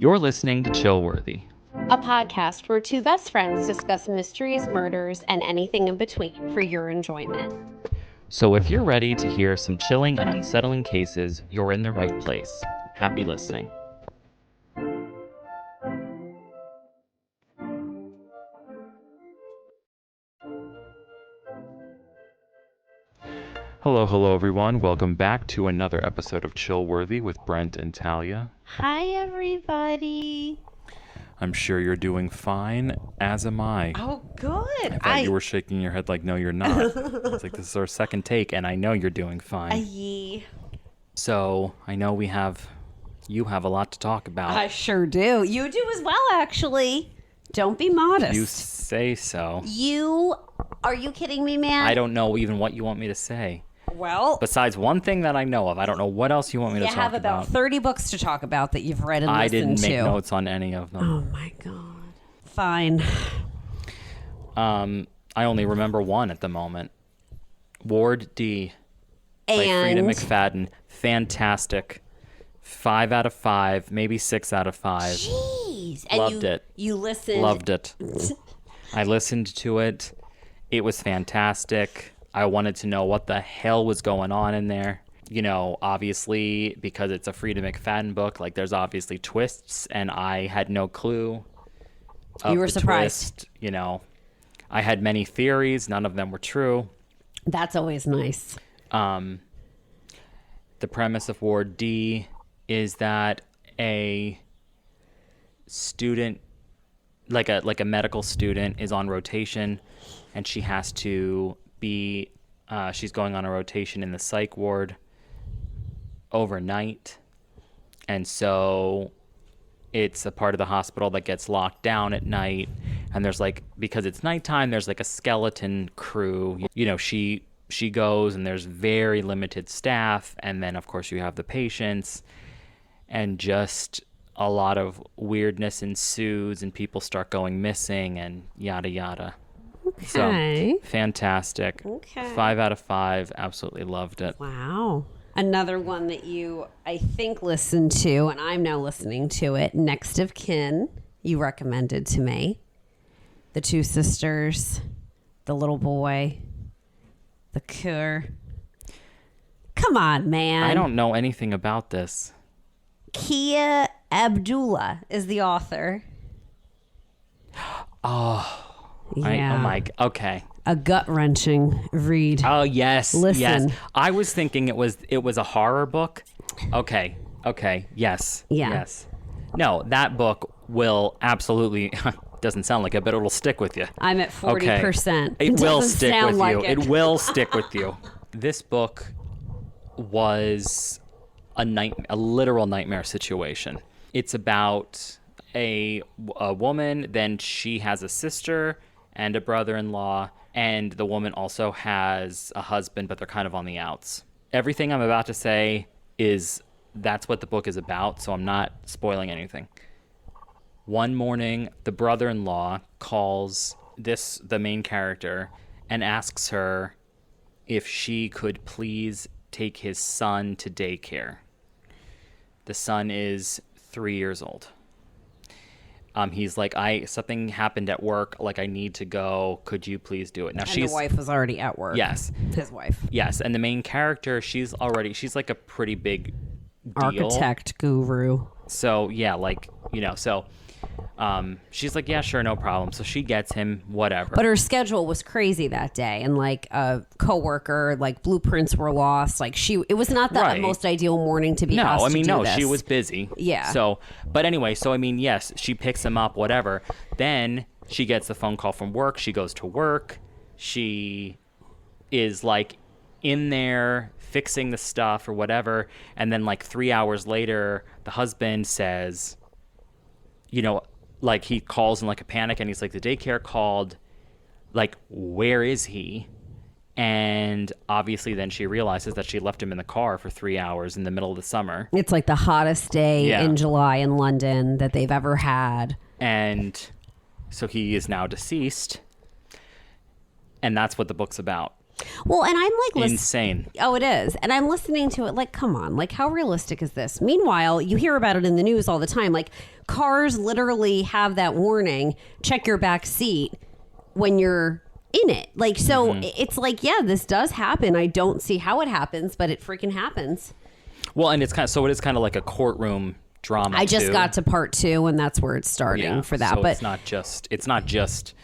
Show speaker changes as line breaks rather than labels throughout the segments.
You're listening to Chillworthy,
a podcast where two best friends discuss mysteries, murders, and anything in between for your enjoyment.
So if you're ready to hear some chilling and unsettling cases, you're in the right place. Happy listening. Hello everyone. Welcome back to another episode of Chillworthy with Brent and Talia.
Hi everybody.
I'm sure you're doing fine, as am I.
Oh, good.
I thought you were shaking your head like, no, you're not. It's like, this is our second take, and I know you're doing fine. So, I know you have a lot to talk about.
I sure do. You do as well, actually. Don't be modest.
You say so.
Are you kidding me, man?
I don't know even what you want me to say.
Well,
besides one thing that I know of, I don't know what else you want me to talk about.
You have about 30 books to talk about that you've read and listened to.
I didn't make notes on any of them.
Oh my God. Fine.
I only remember one at the moment. Ward D by Frida McFadden. Fantastic. 5 out of 5, maybe 6 out of 5.
Jeez.
Loved it.
You listened.
Loved it. I listened to it. It was fantastic. I wanted to know what the hell was going on in there. You know, obviously, because it's a Frida McFadden book, like there's obviously twists, and I had no clue of
You were
the
surprised.
twist. You know, I had many theories. None of them were true.
That's always nice.
The premise of Ward D is that a student, like a medical student, is on rotation, and she has to be she's going on a rotation in the psych ward overnight, and so it's a part of the hospital that gets locked down at night, and there's because it's nighttime, there's a skeleton crew. You know, she goes and there's very limited staff, and then of course you have the patients, and just a lot of weirdness ensues, and people start going missing and yada yada.
Okay.
So, fantastic.
Okay.
5 out of 5. Absolutely loved it.
Wow. Another one that you, I think, listened to, and I'm now listening to it, Next of Kin, you recommended to me. The two sisters, the little boy, the cur. Come on, man.
I don't know anything about this.
Kia Abdullah is the author.
Oh.
Yeah.
Okay.
A gut-wrenching read.
Oh, yes.
Listen.
Yes. I was thinking it was a horror book. Okay. Yes.
Yeah.
Yes. No, that book will absolutely, doesn't sound like it, but it'll stick with you.
I'm at 40%.
Okay. It will stick with
like
you. It will stick with you. This book was a literal nightmare situation. It's about a woman, then she has a sister and a brother-in-law, and the woman also has a husband, but they're kind of on the outs. Everything I'm about to say that's what the book is about, so I'm not spoiling anything. One morning, the brother-in-law calls the main character and asks her if she could please take his son to daycare. The son is 3 years old. He's like, something happened at work, I need to go. Could you please do it? Now,
the wife was already at work.
Yes.
His wife.
Yes, and the main character, she's like a pretty big deal.
Architect guru.
So, yeah, she's like, yeah, sure, no problem. So she gets him, whatever.
But her schedule was crazy that day, and a coworker, blueprints were lost. It was not the most ideal morning to be asked to do this.
She was busy.
Yeah.
So, but anyway, yes, she picks him up, whatever. Then she gets the phone call from work. She goes to work. She is in there fixing the stuff or whatever, and then 3 hours later, the husband says, he calls in a panic, and he's like, the daycare called, where is he? And obviously then she realizes that she left him in the car for 3 hours in the middle of the summer.
It's the hottest day in July in London that they've ever had.
And so he is now deceased. And that's what the book's about.
Well, and I'm like,
Insane.
Oh, it is. And I'm listening to it like, come on, like how realistic is this? Meanwhile, you hear about it in the news all the time. Like cars literally have that warning, check your back seat when you're in it. Like, so it's like, yeah, this does happen. I don't see how it happens, but it freaking happens.
Well, and it's kind of, so it is kind of like a courtroom drama.
I just got to part 2 and that's where it's starting for that.
So
but
it's not just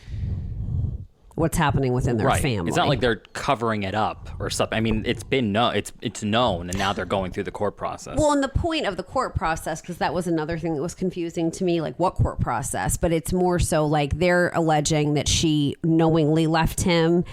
what's happening within their family.
It's not like they're covering it up or something. I mean, it's known, and now they're going through the court process.
Well, and the point of the court process, because that was another thing that was confusing to me, like what court process? But it's more so like they're alleging that she knowingly left him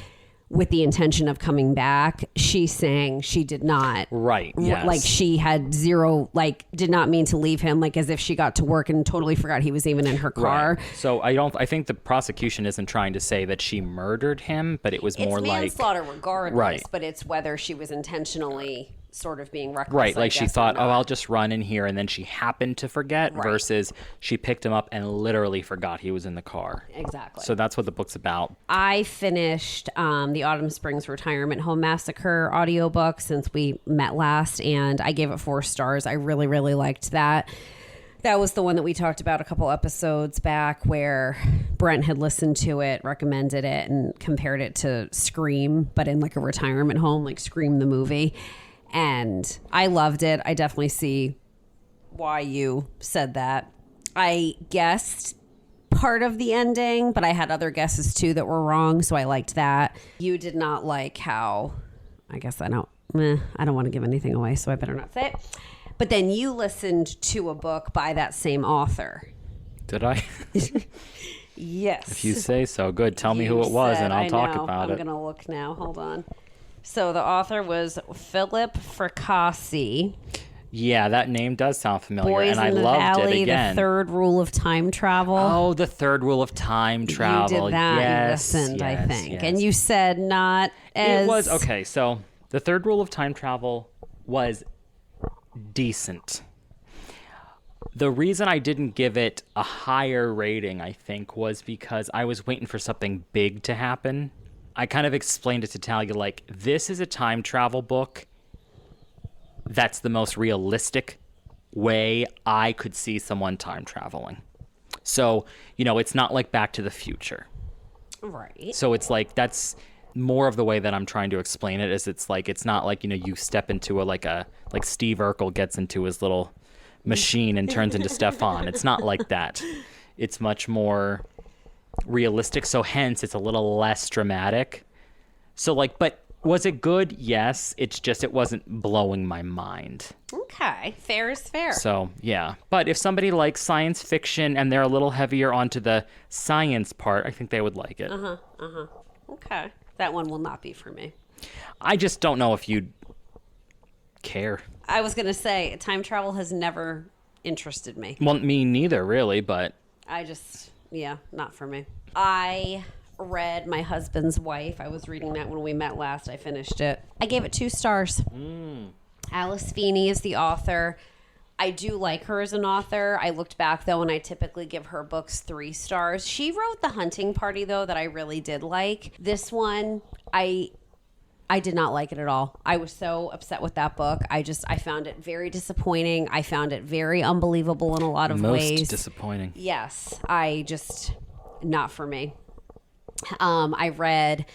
with the intention of coming back. She's saying she did not.
Right. Yes.
Like she had zero, like did not mean to leave him, like as if she got to work and totally forgot he was even in her car.
Right. So I think the prosecution isn't trying to say that she murdered him, but it was more like
manslaughter regardless,
right.
But it's whether she was intentionally sort of being reckless.
Right, like she thought, oh, I'll just run in here, and then she happened to forget, versus she picked him up and literally forgot he was in the car.
Exactly.
So that's what the book's about.
I finished the Autumn Springs Retirement Home Massacre audiobook since we met last, and I gave it 4 stars. I really, really liked that. That was the one that we talked about a couple episodes back where Brent had listened to it, recommended it, and compared it to Scream, but in like a retirement home, like Scream the movie. And I loved it. I definitely see why you said that. I guessed part of the ending, but I had other guesses too that were wrong, so I liked that. You did not like how, I guess I don't want to give anything away, so I better not say it. But then you listened to a book by that same author.
Did I?
Yes.
If you say so. Good. Tell me who it was, and I'll talk about it.
I'm going to look now. Hold on. So the author was Philip Fracassi.
Yeah, that name does sound familiar,
Boys
and I
in the
loved
Valley,
it again.
The Third Rule of Time Travel.
Oh, the third rule of time travel.
You did that.
Yes,
You listened, I think.
yes.
And you said not as...
It was, okay, so the third rule of time travel was decent. The reason I didn't give it a higher rating, I think, was because I was waiting for something big to happen. I kind of explained it to Talia, like, this is a time travel book that's the most realistic way I could see someone time traveling. So, it's not like Back to the Future.
Right.
So it's like, that's more of the way that I'm trying to explain it, is it's like, it's not like, you step into like Steve Urkel gets into his little machine and turns into Stefan. It's not like that. It's much more realistic, so hence it's a little less dramatic. So but was it good? Yes. It's just, it wasn't blowing my mind.
Okay, fair is fair.
So yeah, but if somebody likes science fiction and they're a little heavier onto the science part, I think they would like it.
Okay, that one will not be for me.
I just don't know if you'd care.
I was gonna say time travel has never interested me.
Well, me neither, really, but
Yeah, not for me. I read My Husband's Wife. I was reading that when we met last. I finished it. I gave it 2 stars. Alice Feeney is the author. I do like her as an author. I looked back, though, and I typically give her books 3 stars. She wrote The Hunting Party, though, that I really did like. This one, I did not like it at all. I was so upset with that book. I found it very disappointing. I found it very unbelievable in a lot of ways.
Most disappointing.
Yes. Not for me. I read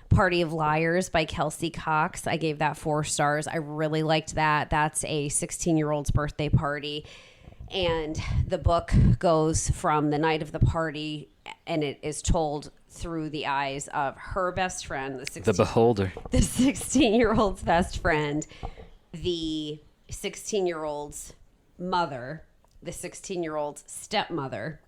Party of Liars by Kelsey Cox. I gave that 4 stars. I really liked that. That's a 16-year-old's birthday party. And the book goes from the night of the party, and it is told through the eyes of her best friend,
the beholder,
the 16-year-old's best friend, the 16-year-old's mother, the 16-year-old's stepmother,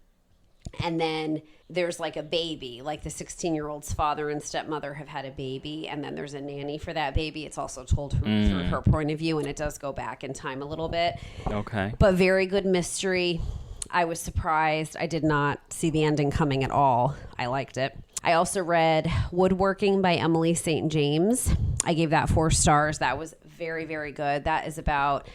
and then there's like a baby, like the 16-year-old's father and stepmother have had a baby, and then there's a nanny for that baby. It's also told through her point of view, and it does go back in time a little bit.
Okay.
But very good mystery. I was surprised. I did not see the ending coming at all. I liked it. I also read Woodworking by Emily St. James. I gave that 4 stars. That was very, very good. That is about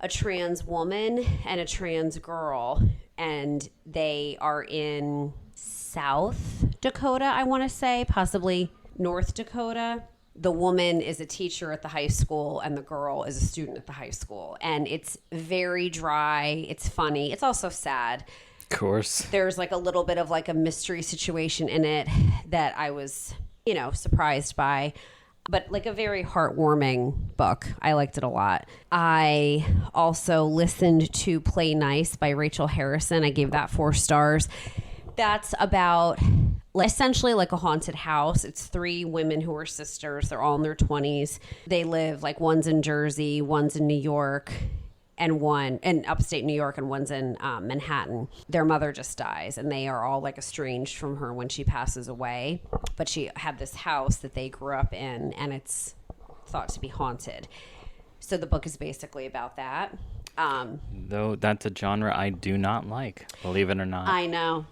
a trans woman and a trans girl, and they are in South Dakota, I want to say, possibly North Dakota. the woman is a teacher at the high school and the girl is a student at the high school. And it's very dry. It's funny. It's also sad.
Of course.
There's like a little bit of like a mystery situation in it that I was, surprised by. But like a very heartwarming book. I liked it a lot. I also listened to Play Nice by Rachel Harrison. I gave that 4 stars. That's about essentially like a haunted house. It's 3 women who are sisters. They're all in their 20s. They live like one's in Jersey, one's in New York, and one in upstate New York, and one's in Manhattan. Their mother just dies, and they are all like estranged from her when she passes away. But she had this house that they grew up in, and it's thought to be haunted. So the book is basically about that.
Though that's a genre I do not like, believe it or not.
I know.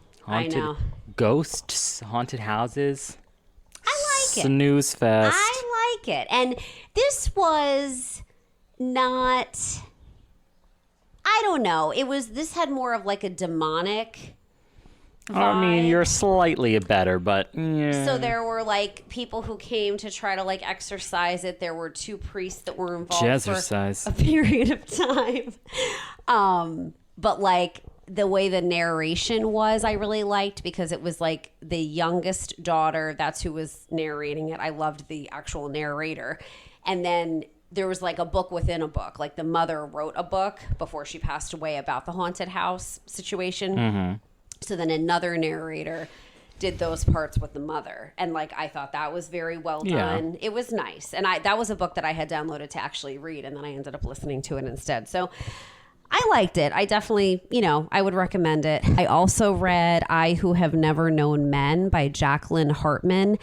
Ghosts, haunted houses.
I like it.
Snooze fest.
I like it. And this was not, I don't know. This had more of like a demonic vibe.
I mean, you're slightly better, but yeah.
So there were like people who came to try to like exorcise it. There were 2 priests that were involved
Jazzercise.
for a period of time. But like the way the narration was, I really liked, because it was like the youngest daughter. That's who was narrating it. I loved the actual narrator. And then there was like a book within a book. Like the mother wrote a book before she passed away about the haunted house situation. Mm-hmm. So then another narrator did those parts with the mother. And like, I thought that was very well done. It was nice. And that was a book that I had downloaded to actually read. And then I ended up listening to it instead. So I liked it. I definitely, I would recommend it. I also read I Who Have Never Known Men by Jacqueline Hartman.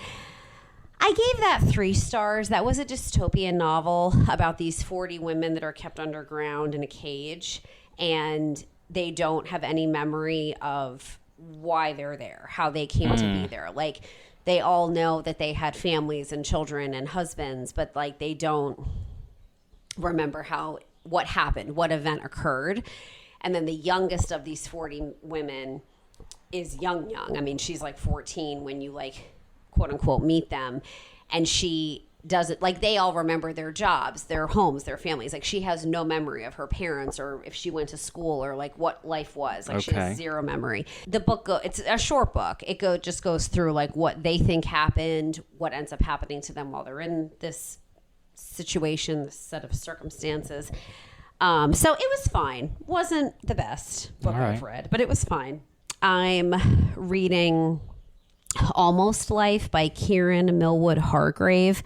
I gave that 3 stars. That was a dystopian novel about these 40 women that are kept underground in a cage, and they don't have any memory of why they're there, how they came to be there. Like, they all know that they had families and children and husbands, but like they don't remember what happened, what event occurred. And then the youngest of these 40 women is young. I mean, she's like 14 when you like, quote unquote, meet them. And she doesn't, like, they all remember their jobs, their homes, their families. Like, she has no memory of her parents or if she went to school or like what life was. Like, she has 0 memory. The book, it's a short book. It just goes through like what they think happened, what ends up happening to them while they're in this situation, this set of circumstances. So it was fine. Wasn't the best book I've read, but it was fine. I'm reading Almost Life by Kieran Millwood Hargrave.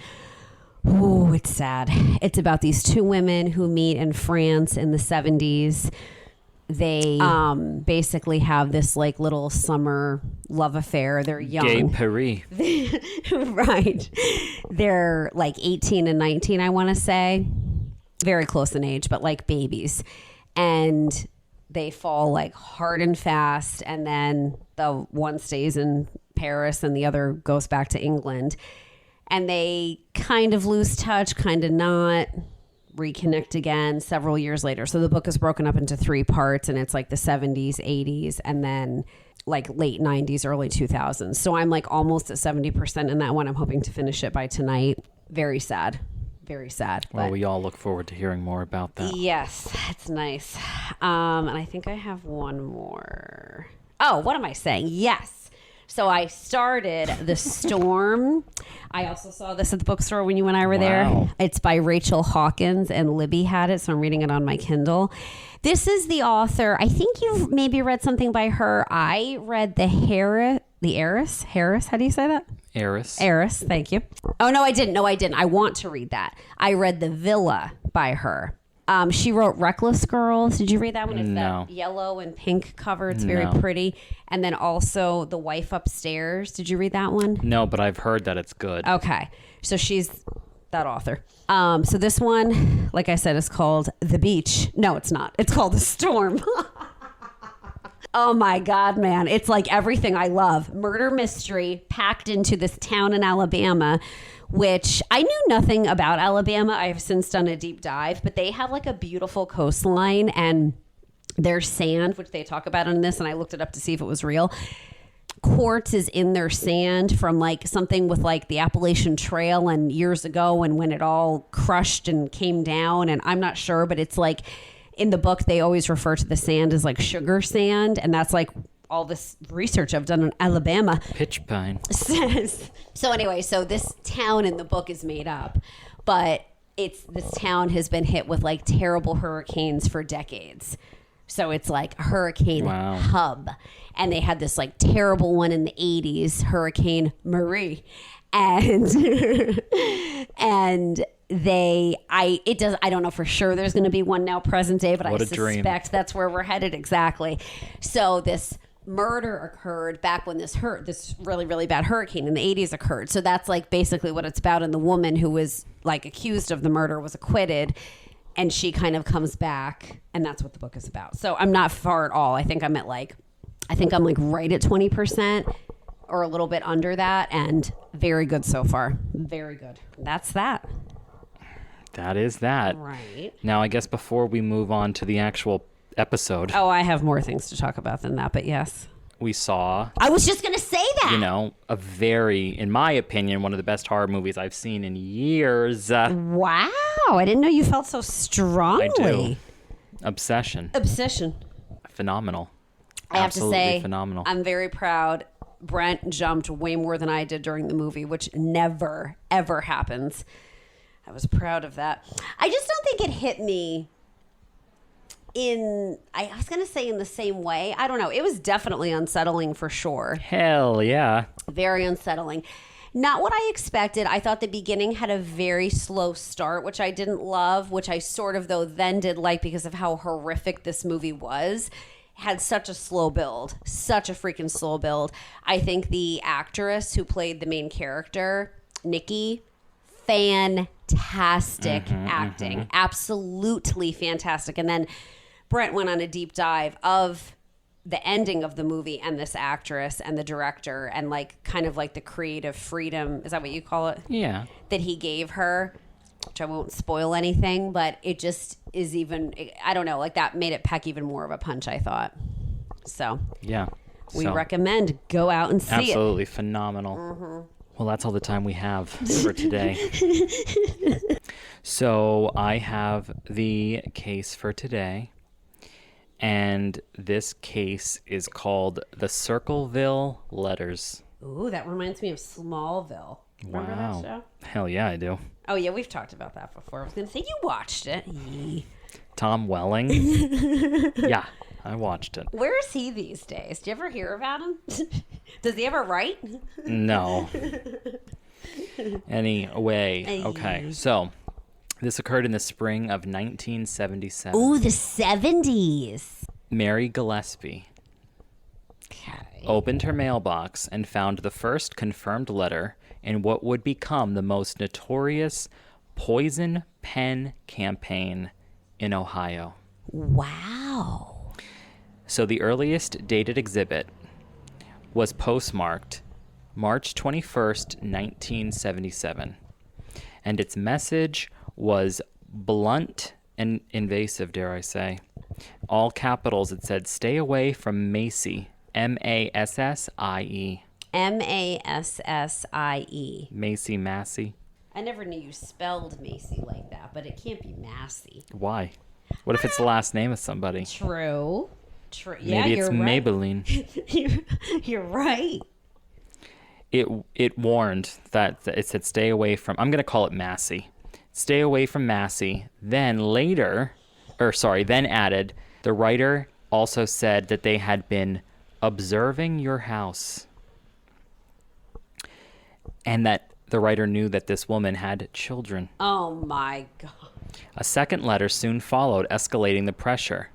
Ooh, it's sad. It's about these 2 women who meet in France in the 70s. They basically have this like little summer love affair. They're young.
Gay Paris.
Right. They're like 18 and 19, I want to say. Very close in age, but like babies. And they fall like hard and fast. And then the one stays in Paris and the other goes back to England. And they kind of lose touch, kind of not, reconnect again several years later. So the book is broken up into 3 parts, and it's like the 70s, 80s, and then like late 90s, early 2000s. So I'm like almost at 70% in that one. I'm hoping to finish it by tonight. Very sad. Very sad.
Well, we all look forward to hearing more about that.
Yes, it's nice. And I think I have one more. Oh, what am I saying? Yes. So I started The Storm. I also saw this at the bookstore when you and I were there. It's by Rachel Hawkins, and Libby had it, so I'm reading it on my Kindle. This is the author. I think you've maybe read something by her. I read The Heiress. Harris, how do you say that? Heiress, thank you. Oh, no, I didn't. I want to read that. I read The Villa by her. She wrote Reckless Girls. Did you read that one? It's that yellow and pink cover. It's very pretty. And then also The Wife Upstairs. Did you read that one?
No, but I've heard that it's good.
Okay. So she's that author. So this one, like I said, is called The Beach. No, it's not. It's called The Storm. Oh my God, man. It's like everything I love. Murder mystery packed into this town in Alabama, which I knew nothing about Alabama. I have since done a deep dive, but they have like a beautiful coastline, and their sand, which they talk about in this, and I looked it up to see if it was real. quartz is in their sand from like something with like the Appalachian Trail and years ago, and when it all crushed and came down, and I'm not sure, but it's like in the book they always refer to the sand as like sugar sand, and that's like all this research I've done in Alabama
Pitch pine.
says. So anyway, so this town in the book is made up, but this town has been hit with like terrible hurricanes for decades. So it's like a hurricane hub. And they had this like terrible one in the 80s, Hurricane Marie. And and I don't know for sure there's going to be one now present day, but I suspect that's where we're headed exactly. So this murder occurred back when this really, really bad hurricane in the 80s occurred. So that's like basically what it's about. And the woman who was like accused of the murder was acquitted, and she kind of comes back, and that's what the book is about. So I'm not far at all. I think I'm right at 20% or a little bit under that, and very good so far. Very good. That's that.
That is that.
Right.
Now, I guess before we move on to the actual episode.
Oh, I have more things to talk about than that, but yes.
We saw...
I was just going to say that.
You know, in my opinion, one of the best horror movies I've seen in years.
Wow. I didn't know you felt so strongly.
I do. Obsession. Phenomenal.
I have to say,
phenomenal.
I'm very proud. Brent jumped way more than I did during the movie, which never, ever happens. I was proud of that. I just don't think it hit me I was going to say in the same way. I don't know. It was definitely unsettling for sure.
Hell yeah.
Very unsettling. Not what I expected. I thought the beginning had a very slow start, which I didn't love, which I sort of, though, then did like because of how horrific this movie was. Had such a slow build. Such a freaking slow build. I think the actress who played the main character, Nikki, fantastic acting. Absolutely fantastic. And then Brent went on a deep dive of the ending of the movie and this actress and the director and like kind of like the creative freedom, is that what you call it?
Yeah.
That he gave her, which I won't spoil anything, but it just is even, I don't know, like that made it pack even more of a punch, I thought. So
yeah,
we recommend go out and see it.
Absolutely phenomenal. Well, that's all the time we have for today. So I have the case for today. And this case is called the Circleville Letters.
Ooh, that reminds me of Smallville. Remember that show?
Hell yeah, I do.
Oh, yeah, we've talked about that before. I was going to say, you watched it.
Tom Welling? Yeah, I watched it.
Where is he these days? Do you ever hear about him? Does he ever write?
No. Anyway, okay, so... This occurred in the spring of 1977.
Ooh, the 70s.
Mary Gillispie opened her mailbox and found the first confirmed letter in what would become the most notorious poison pen campaign in Ohio.
Wow.
So the earliest dated exhibit was postmarked March 21st, 1977. And its message was blunt and invasive, dare I say. All capitals, it said, stay away from Macy. M-A-S-S-I-E.
M-A-S-S-I-E.
Macy Massey.
I never knew you spelled Macy like that, but it can't be Massey.
Why? What if it's the last name of somebody?
True. Yeah,
Maybe it's
you're right.
Maybelline.
You're right.
It warned that it said stay away from, I'm going to call it Massey. Stay away from Massey. Then added, the writer also said that they had been observing your house. And that the writer knew that this woman had children.
Oh my God.
A second letter soon followed, escalating the pressure.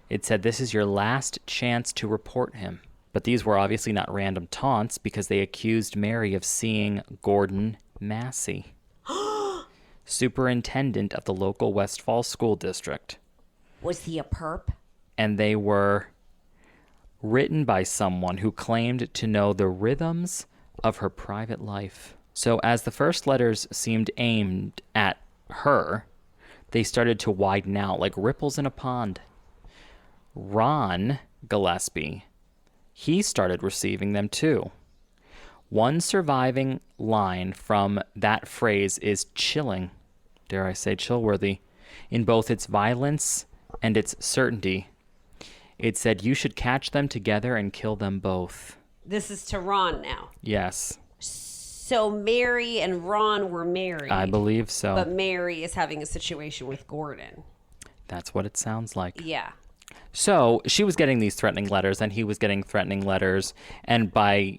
It said, this is your last chance to report him. But these were obviously not random taunts because they accused Mary of seeing Gordon Massey, superintendent of the local West Falls School District.
Was he a perp?
And they were written by someone who claimed to know the rhythms of her private life. So as the first letters seemed aimed at her, they started to widen out like ripples in a pond. Ron Gillispie he started receiving them too. One surviving line from that phrase is chilling, dare I say chill-worthy, in both its violence and its certainty. It said, "You should catch them together and kill them both."
This is to Ron now.
Yes,
So Mary and Ron were married.
I believe so.
But Mary is having a situation with Gordon.
That's what it sounds like.
Yeah.
So she was getting these threatening letters, and he was getting threatening letters. And by,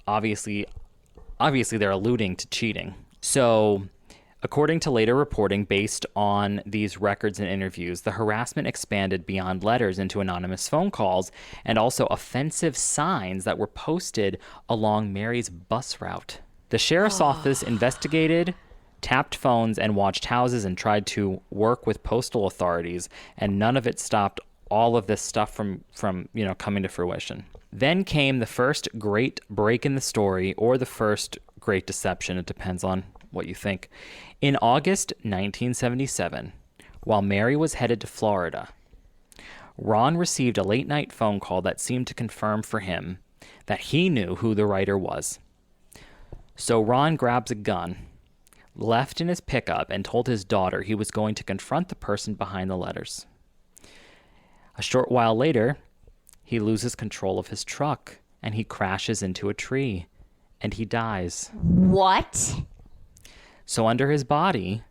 obviously they're alluding to cheating. So according to later reporting based on these records and interviews, the harassment expanded beyond letters into anonymous phone calls and also offensive signs that were posted along Mary's bus route. The sheriff's office investigated, tapped phones, and watched houses and tried to work with postal authorities, and none of it stopped all of this stuff from coming to fruition. Then came the first great break in the story, or the first great deception. It depends on what you think. In August 1977, while Mary was headed to Florida, Ron received a late-night phone call that seemed to confirm for him that he knew who the writer was. So Ron grabs a gun, left in his pickup, and told his daughter he was going to confront the person behind the letters. A short while later, he loses control of his truck, and he crashes into a tree, and he dies.
What?
So under his body,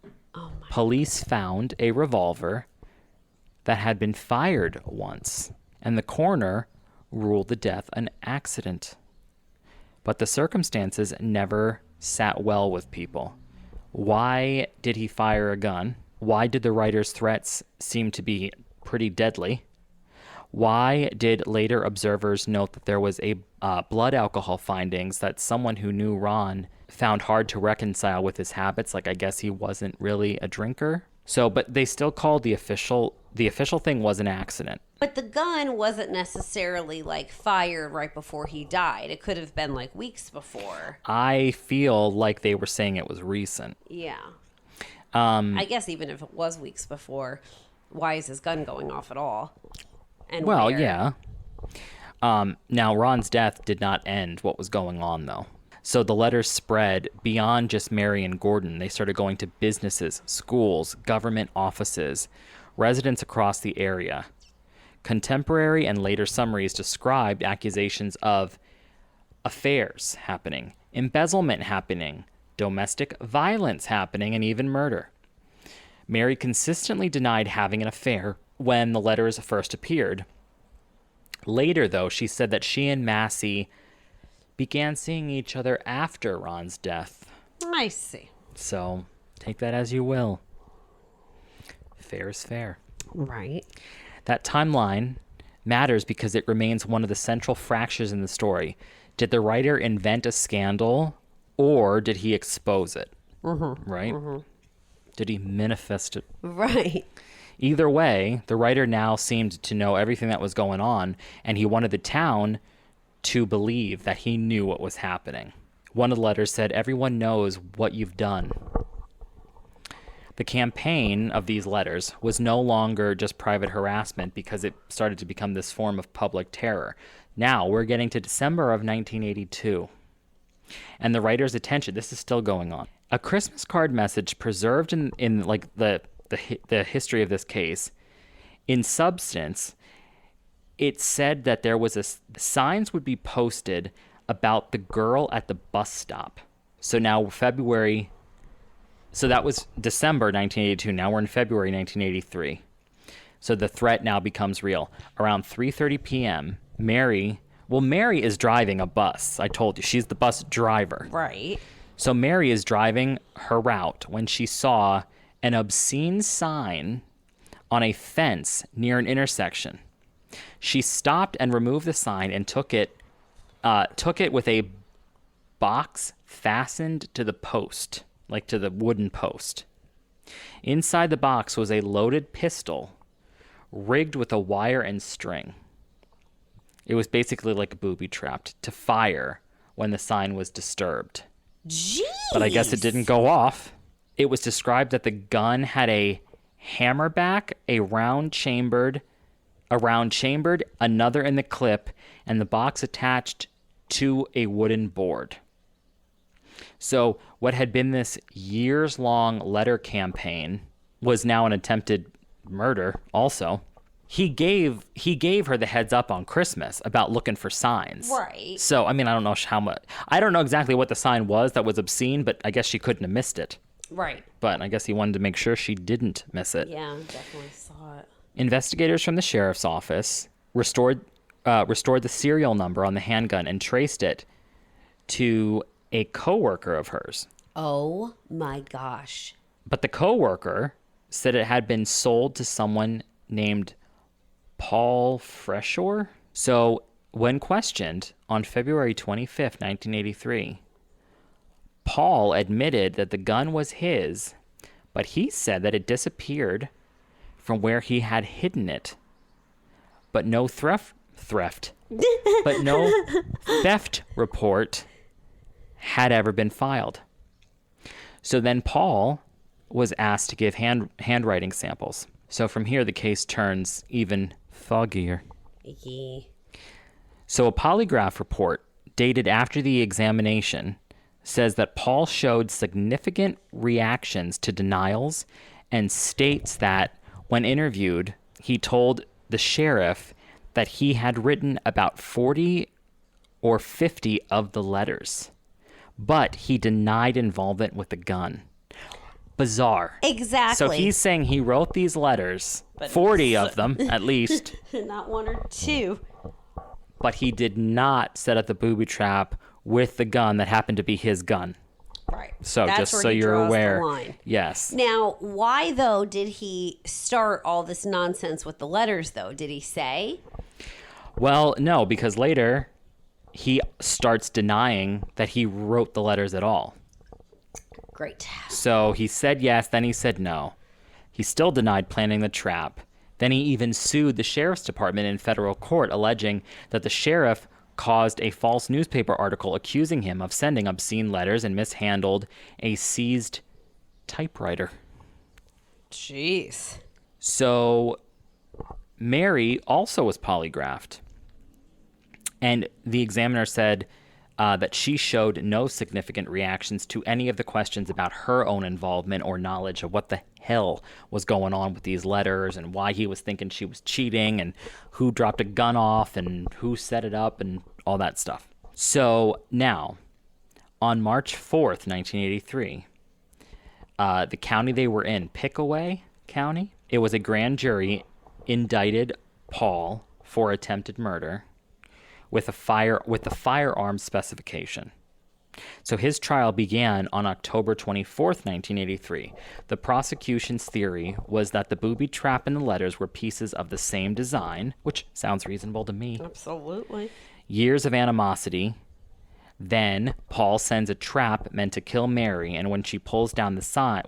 police found a revolver that had been fired once, and the coroner ruled the death an accident. But the circumstances never sat well with people. Why did he fire a gun? Why did the writer's threats seem to be pretty deadly? Why did later observers note that there was a blood alcohol findings that someone who knew Ron found hard to reconcile with his habits? Like, I guess he wasn't really a drinker. So, but they still called the official thing was an accident.
But the gun wasn't necessarily like fired right before he died. It could have been like weeks before.
I feel like they were saying it was recent.
Yeah. I guess even if it was weeks before, why is his gun going off at all? And
well,
where?
yeah. Now, Ron's death did not end what was going on, though. So the letters spread beyond just Mary and Gordon. They started going to businesses, schools, government offices, residents across the area. Contemporary and later summaries described accusations of affairs happening, embezzlement happening, domestic violence happening, and even murder. Mary consistently denied having an affair when the letters first appeared. Later, though, she said that she and Massey began seeing each other after Ron's death.
I see.
So take that as you will. Fair is fair.
Right.
That timeline matters because it remains one of the central fractures in the story. Did the writer invent a scandal, or did he expose it? Mm-hmm. Right? Mm-hmm. Did he manifest it?
Right.
Either way, the writer now seemed to know everything that was going on, and he wanted the town to believe that he knew what was happening. One of the letters said, "Everyone knows what you've done." The campaign of these letters was no longer just private harassment because it started to become this form of public terror. Now we're getting to December of 1982. And the writer's attention, this is still going on. A Christmas card message preserved in like the history of this case, in substance, it said that there was signs would be posted about the girl at the bus stop. So now February, so that was December 1982. Now we're in February 1983. So the threat now becomes real. Around 3:30 p.m., Mary is driving a bus. I told you, she's the bus driver.
Right.
So Mary is driving her route when she saw an obscene sign on a fence near an intersection. She stopped and removed the sign and took it with a box fastened to the post, like to the wooden post. Inside the box was a loaded pistol rigged with a wire and string. It was basically like a booby trap to fire when the sign was disturbed.
Jeez.
But I guess it didn't go off. It was described that the gun had a hammerback, a round-chambered a round chambered, another in the clip, and the box attached to a wooden board. So what had been this years-long letter campaign was now an attempted murder also. He gave her the heads up on Christmas about looking for signs.
Right.
So, I mean, I don't know how much. I don't know exactly what the sign was that was obscene, but I guess she couldn't have missed it.
Right.
But I guess he wanted to make sure she didn't miss it.
Yeah, definitely saw it.
Investigators from the sheriff's office restored the serial number on the handgun and traced it to a coworker of hers.
Oh my gosh.
But the coworker said it had been sold to someone named Paul Freshore. So when questioned on February 25th, 1983, Paul admitted that the gun was his, but he said that it disappeared from where he had hidden it. But no theft report had ever been filed. So then Paul was asked to give handwriting samples. So from here, the case turns even foggier.
Yeah.
So a polygraph report dated after the examination says that Paul showed significant reactions to denials and states that when interviewed, he told the sheriff that he had written about 40 or 50 of the letters, but he denied involvement with the gun. Bizarre.
Exactly.
So he's saying he wrote these letters,
But
40 of them at least,
Not one or two.
but he did not set up the booby trap with the gun that happened to be his gun.
Right.
So
That's
just
where
so
he
you're
draws the
aware.
line.
Yes.
Now, why, though, did he start all this nonsense with the letters, though? Did he say?
Well, no, because later he starts denying that he wrote the letters at all.
Great.
So he said yes, then he said no. He still denied planning the trap. Then he even sued the sheriff's department in federal court, alleging that the sheriff caused a false newspaper article accusing him of sending obscene letters and mishandled a seized typewriter.
Jeez.
So Mary also was polygraphed. And the examiner said that she showed no significant reactions to any of the questions about her own involvement or knowledge of what the hell was going on with these letters and why he was thinking she was cheating and who dropped a gun off and who set it up and all that stuff. So now, on March 4th, 1983, the county they were in, Pickaway County, it was a grand jury indicted Paul for attempted murder with the firearms specification. So his trial began on October 24th, 1983. The prosecution's theory was that the booby trap and the letters were pieces of the same design, which sounds reasonable to me.
Absolutely.
Years of animosity. Then Paul sends a trap meant to kill Mary, and when she pulled down the sign,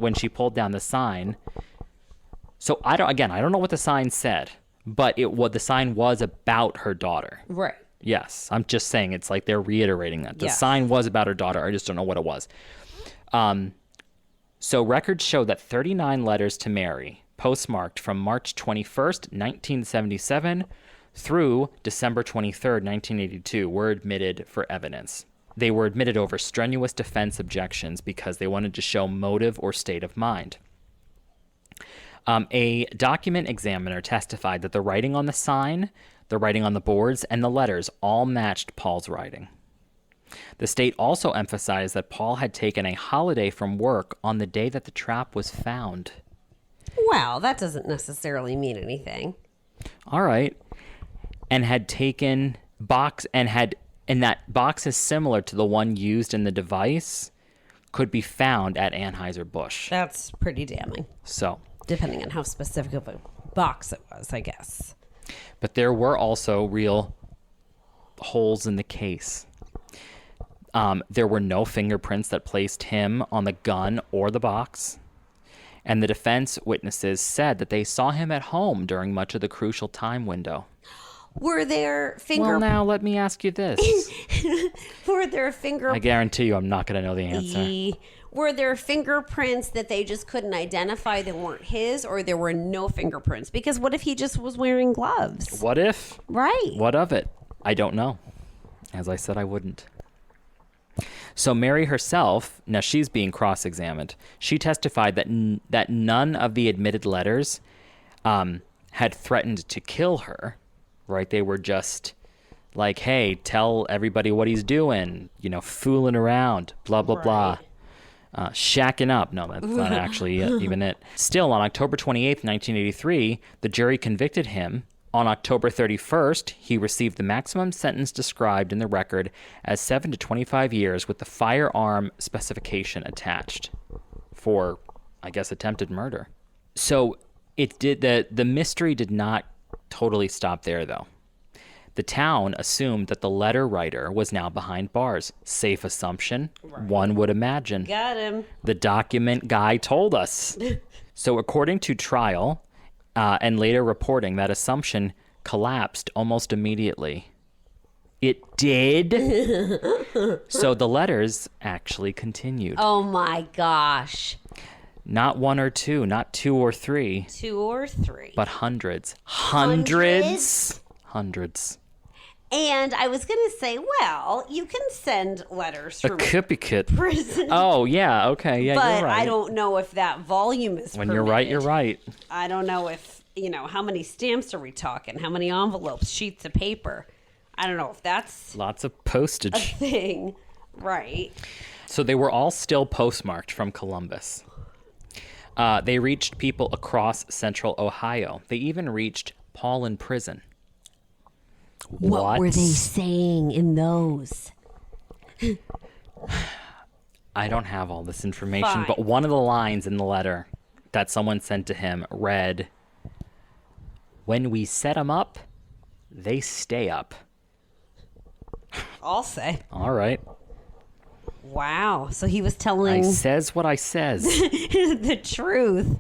so I don't know what the sign said, but the sign was about her daughter.
Right.
Yes, I'm just saying it's like they're reiterating that. The
Yes.
sign was about her daughter. I just don't know what it was. So records show that 39 letters to Mary, postmarked from March 21st, 1977 through December 23rd, 1982, were admitted for evidence. They were admitted over strenuous defense objections because they wanted to show motive or state of mind. A document examiner testified that the writing on the sign, the writing on the boards, and the letters all matched Paul's writing. The state also emphasized that Paul had taken a holiday from work on the day that the trap was found.
Well, that doesn't necessarily mean anything.
All right. And had taken and that box is similar to the one used in the device, could be found at Anheuser-Busch.
That's pretty damning.
So,
Depending on how specific of a box it was, I guess.
but there were also real holes in the case. There were no fingerprints that placed him on the gun or the box. And the defense witnesses said that they saw him at home during much of the crucial time window.
Were there
Well, now let me ask you this.
Were there finger?
I guarantee you I'm not going to know the answer.
Were there fingerprints that they just couldn't identify that weren't his, or there were no fingerprints? Because what if he just was wearing gloves?
What if?
Right.
What of it? I don't know. As I said, I wouldn't. So Mary herself, now she's being cross-examined. She testified that that none of the admitted letters had threatened to kill her, right? They were just like, hey, tell everybody what he's doing, fooling around, blah, blah, blah. Shacking up. No, that's not actually even it. Still, on October 28th, 1983, the jury convicted him. On October 31st, he received the maximum sentence described in the record as 7 to 25 years with the firearm specification attached for, I guess, attempted murder. So the mystery did not totally stop there, though. The town assumed that the letter writer was now behind bars. Safe assumption, one would imagine.
Got him.
The document guy told us. So according to trial and later reporting, that assumption collapsed almost immediately. It did? So the letters actually continued.
Oh my gosh.
Not one or two, not 2 or 3.
2 or 3.
But hundreds. Hundreds.
And I was going to say, well, you can send letters from
Kit.
prison.
Oh, yeah. Okay. Yeah,
but
you're right.
I don't know if that volume is
When
permitted.
you're right, you're right.
I don't know if, how many stamps are we talking? How many envelopes, sheets of paper? I don't know if that's
Lots of
a
postage.
thing. Right.
So they were all still postmarked from Columbus. They reached people across central Ohio. They even reached Paul in prison.
What were they saying in those?
I don't have all this information,
Fine.
but one of the lines in the letter that someone sent to him read, "When we set 'em up, they stay up."
I'll say.
All right.
Wow. So he was
I
telling
says what I says.
the truth.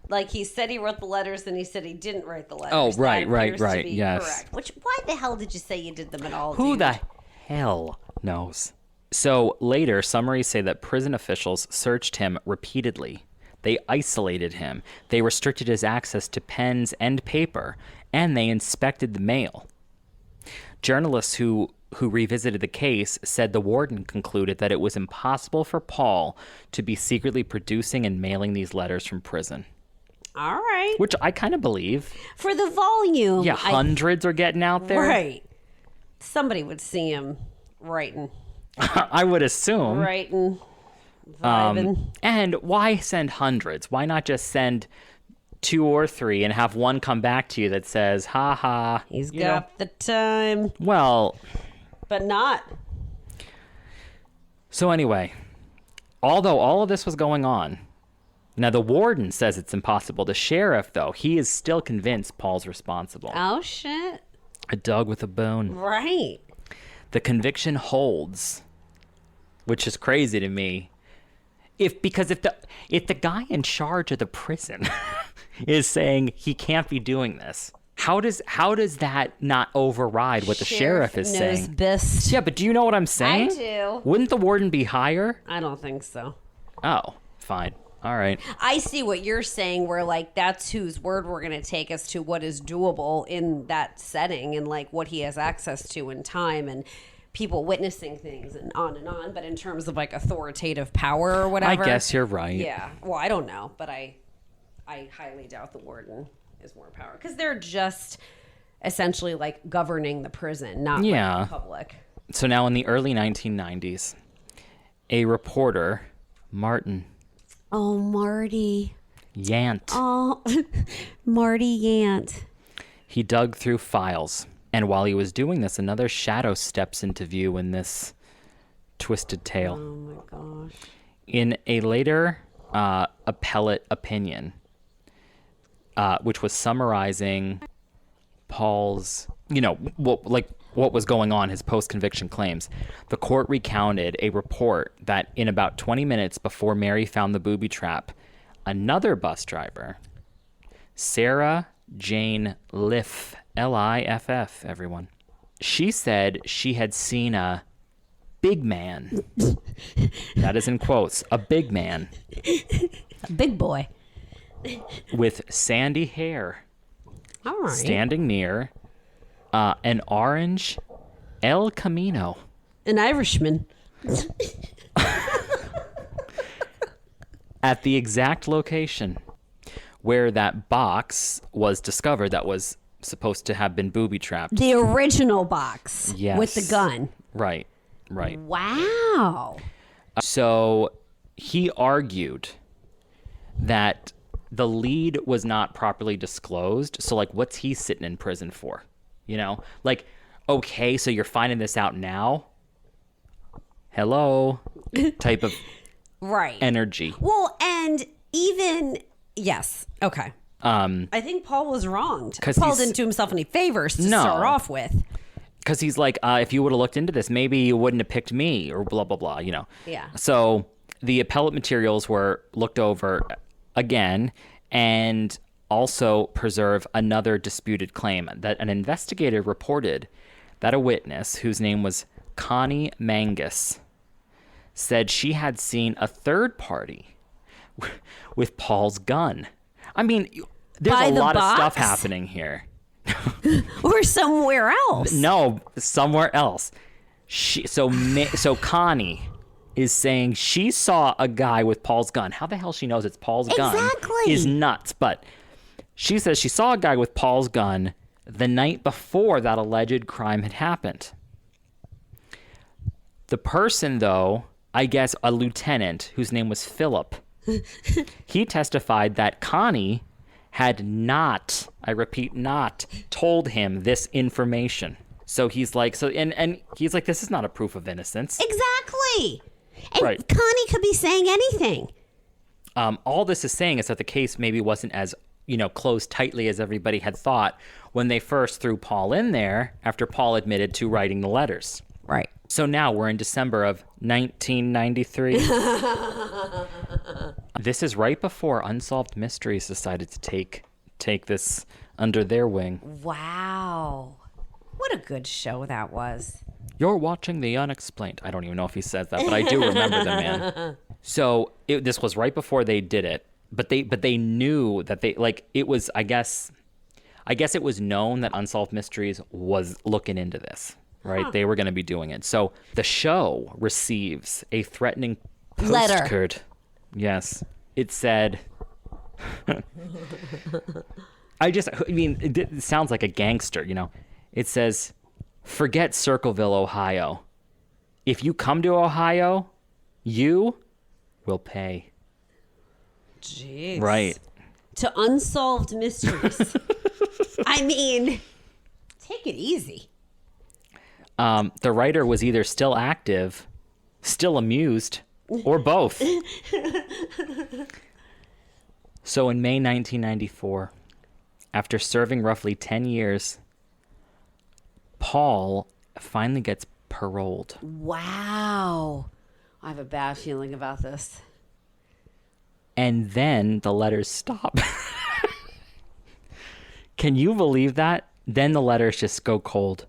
Like he said he wrote the letters, and he said he didn't write the letters.
Oh, right,
That
right,
appears to
right,
be
yes.
correct. Which, why the hell did you say you did them at all?
Who
dude?
the hell knows? So later, summaries say that prison officials searched him repeatedly. They isolated him. They restricted his access to pens and paper, and they inspected the mail. Journalists who revisited the case said the warden concluded that it was impossible for Paul to be secretly producing and mailing these letters from prison.
All right.
Which I kind of believe.
For the volume.
Yeah, hundreds are getting out there.
Right. Somebody would see him writing.
I would assume.
Writing. Vibing.
And why send hundreds? Why not just send 2 or 3 and have one come back to you that says, ha ha.
He's got the time.
Well.
But not.
So anyway, although all of this was going on, now the warden says it's impossible. The sheriff, though, he is still convinced Paul's responsible.
Oh, shit.
A dog with a bone.
Right.
The conviction holds, which is crazy to me. Because if the guy in charge of the prison is saying he can't be doing this, how does that not override what the sheriff is
knows
saying?
Best.
Yeah, but do you know what I'm saying?
I do.
Wouldn't the warden be higher?
I don't think so.
Oh, fine. All right.
I see what you're saying, where like that's whose word we're going to take as to what is doable in that setting and like what he has access to in time and people witnessing things and on and on. But in terms of like authoritative power or whatever,
I guess you're right.
Yeah. Well, I don't know, but I highly doubt the warden is more power because they're just essentially like governing the prison, not like the public.
So now in the early 1990s, a reporter, Martin.
Oh, Marty.
Yant.
Oh, Marty Yant.
He dug through files. And while he was doing this, another shadow steps into view in this twisted tale.
Oh, my gosh.
In a later appellate opinion, which was summarizing Paul's, what was going on, his post-conviction claims, the court recounted a report that in about 20 minutes before Mary found the booby trap, another bus driver, Sarah Jane Liff, Liff, everyone, she said she had seen a big man. That is in quotes. A big man.
A big boy.
With sandy hair.
All right.
Standing near an orange El Camino.
An Irishman.
At the exact location where that box was discovered that was supposed to have been booby-trapped.
The original box.
Yes.
With the gun.
Right.
Wow.
So he argued that the lead was not properly disclosed. So, like, what's he sitting in prison for? You know? Like, okay, so you're finding this out now? Hello? Type of
right.
energy.
Well, and even, yes. Okay. I think Paul was wronged. Paul didn't do himself any favors to start off with.
Because he's like, if you would have looked into this, maybe you wouldn't have picked me, or blah, blah, blah, you know.
Yeah.
So the appellate materials were looked over again and also preserve another disputed claim that an investigator reported that a witness, whose name was Connie Mangus, said she had seen a third party with Paul's gun. I mean, there's a lot of stuff happening here.
Or somewhere else.
No, somewhere else. So Connie is saying she saw a guy with Paul's gun. How the hell she knows it's Paul's gun is nuts. But she says she saw a guy with Paul's gun the night before that alleged crime had happened. The person, though, I guess a lieutenant whose name was Philip, he testified that Connie had not, I repeat, not told him this information. So he's like, and he's like, this is not a proof of innocence.
Exactly. And
right.
Connie could be saying anything.
All this is saying is that the case maybe wasn't as, closed tightly as everybody had thought when they first threw Paul in there after Paul admitted to writing the letters.
Right.
So now we're in December of 1993. This is right before Unsolved Mysteries decided to take this under their wing.
Wow. What a good show that was.
You're watching The Unexplained. I don't even know if he says that, but I do remember the man. So this was right before they did it, but they knew that it was, I guess it was known that Unsolved Mysteries was looking into this. Right? Huh. They were going to be doing it. So the show receives a threatening postcard.
Letter.
Yes. It said, it sounds like a gangster, It says, forget Circleville, Ohio. If you come to Ohio, you will pay.
Jeez.
Right.
To Unsolved Mysteries. I mean, take it easy.
The writer was either still active, still amused, or both. So in May 1994, after serving roughly 10 years, Paul finally gets paroled.
Wow. I have a bad feeling about this.
And then the letters stop. Can you believe that? Then the letters just go cold.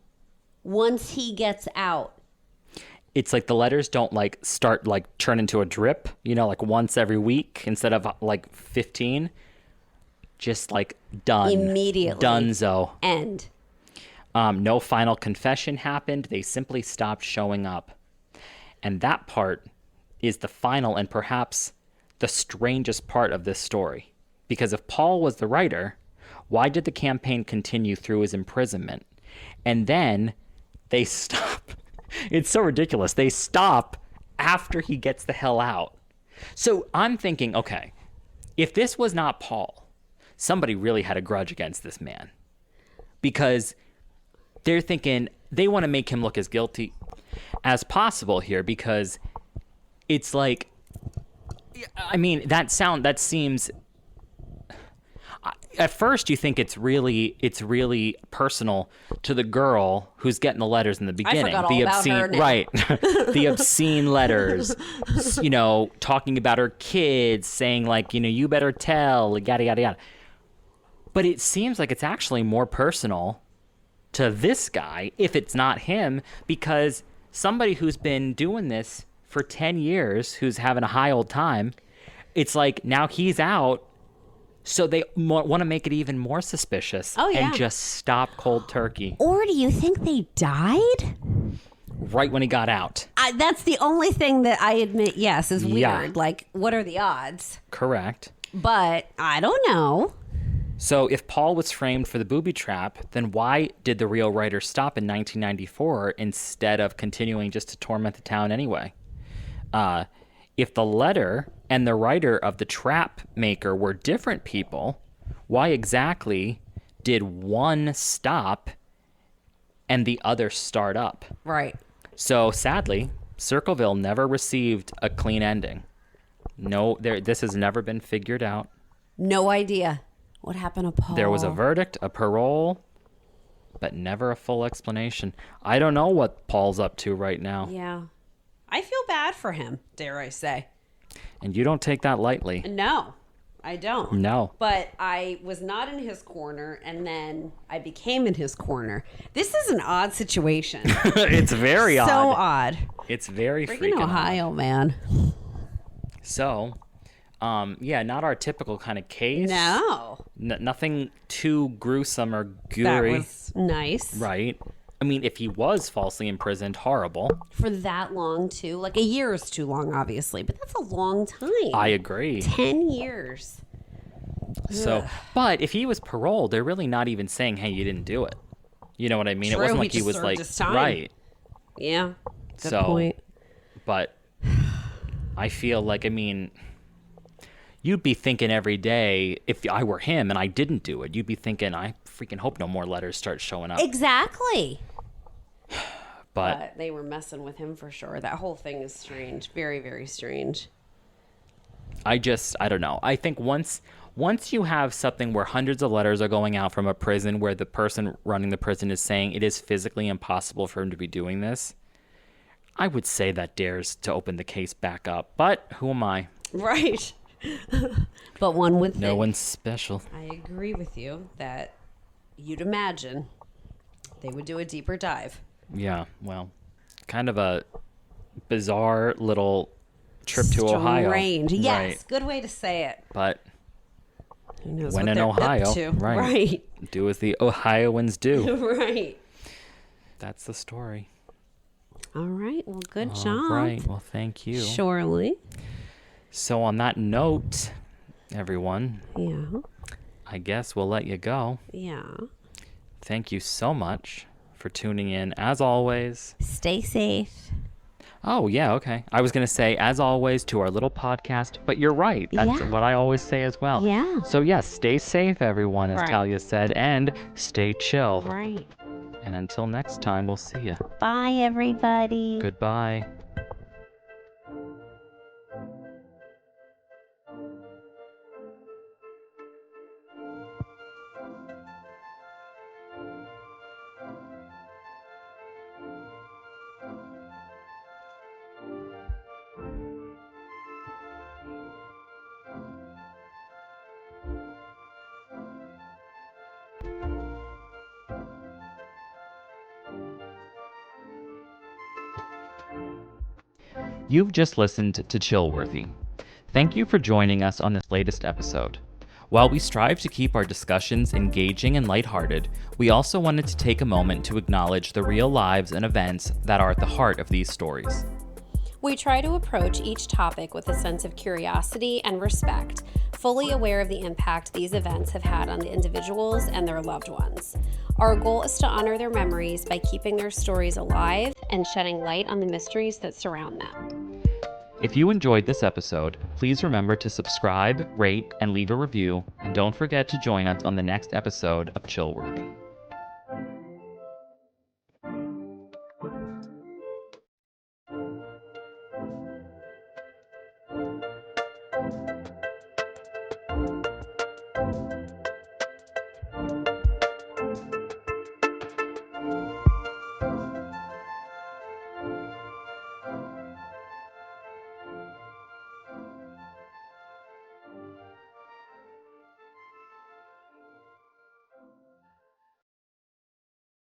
Once he gets out.
It's like the letters don't start turn into a drip, once every week instead of 15. Just done.
Immediately.
Dunzo.
End.
No final confession happened. They simply stopped showing up. And that part is the final and perhaps the strangest part of this story. Because if Paul was the writer, why did the campaign continue through his imprisonment? And then they stop. It's so ridiculous. They stop after he gets the hell out. So I'm thinking, okay, if this was not Paul, somebody really had a grudge against this man. Because they're thinking they want to make him look as guilty as possible here, because it's that seems, at first you think it's really personal to the girl who's getting the letters in the beginning.
I forgot
the
all
obscene,
about her now.
right? The obscene letters, talking about her kids, saying you better tell, yada yada yada. But it seems like it's actually more personal to this guy if it's not him, because somebody who's been doing this for 10 years, who's having a high old time, it's like now he's out. So they want to make it even more suspicious and just stop cold turkey.
Or do you think they died?
Right when he got out.
That's the only thing that I admit, yes, is weird. Like, what are the odds?
Correct.
But I don't know.
So if Paul was framed for the booby trap, then why did the real writer stop in 1994 instead of continuing just to torment the town anyway? If the letter and the writer of the trap maker were different people, why exactly did one stop and the other start up?
Right.
So sadly, Circleville never received a clean ending. No, this has never been figured out.
No idea what happened to Paul.
There was a verdict, a parole, but never a full explanation. I don't know what Paul's up to right now.
Yeah. I feel bad for him, dare I say.
And you don't take that lightly.
No, I don't.
No.
But I was not in his corner, and then I became in his corner. This is an odd situation.
It's very odd.
So odd.
It's very freaking
Ohio,
odd.
Man.
So, not our typical kind of case.
No.
Nothing too gruesome or gooey.
That was nice.
Right. I mean, if he was falsely imprisoned, horrible.
For that long, too. Like, a year is too long, obviously, but that's a long time.
I agree.
10 years.
So,
Ugh.
but if he was paroled, they're really not even saying, hey, you didn't do it. You know what I mean?
True,
it wasn't like
he
he was
served
like,
his time.
right.
Yeah. Good
So,
point.
But I feel like, I mean, you'd be thinking every day, if I were him and I didn't do it, you'd be thinking, I freaking hope no more letters start showing up.
Exactly.
But
they were messing with him for sure. That whole thing is strange. Very, very strange.
I don't know. I think once you have something where hundreds of letters are going out from a prison where the person running the prison is saying it is physically impossible for him to be doing this, I would say that dares to open the case back up. But who am I?
Right. But one would think.
No one's special.
I agree with you that you'd imagine they would do a deeper dive.
Yeah, well, kind of a bizarre little trip to Ohio.
Strange. Yes,
right.
Good way to say it.
But
Who knows
when
what
in
they're
Ohio,
up to.
right. Do as the Ohioans do.
Right.
That's the story.
All right. Well, good
All
job.
right. Well, thank you.
Surely.
So on that note, everyone,
Yeah.
I guess we'll let you go.
Yeah.
Thank you so much for tuning in. As always.
Stay safe.
Oh, yeah, okay. I was going to say, as always, to our little podcast, but you're right. That's what I always say as well.
Yeah.
So, yes, stay safe, everyone, as Talia said, and stay chill.
Right.
And until next time, we'll see you.
Bye, everybody.
Goodbye. You've just listened to Chillworthy. Thank you for joining us on this latest episode. While we strive to keep our discussions engaging and lighthearted, we also wanted to take a moment to acknowledge the real lives and events that are at the heart of these stories.
We try to approach each topic with a sense of curiosity and respect, fully aware of the impact these events have had on the individuals and their loved ones. Our goal is to honor their memories by keeping their stories alive and shedding light on the mysteries that surround them.
If you enjoyed this episode, please remember to subscribe, rate, and leave a review, and don't forget to join us on the next episode of Chillworthy.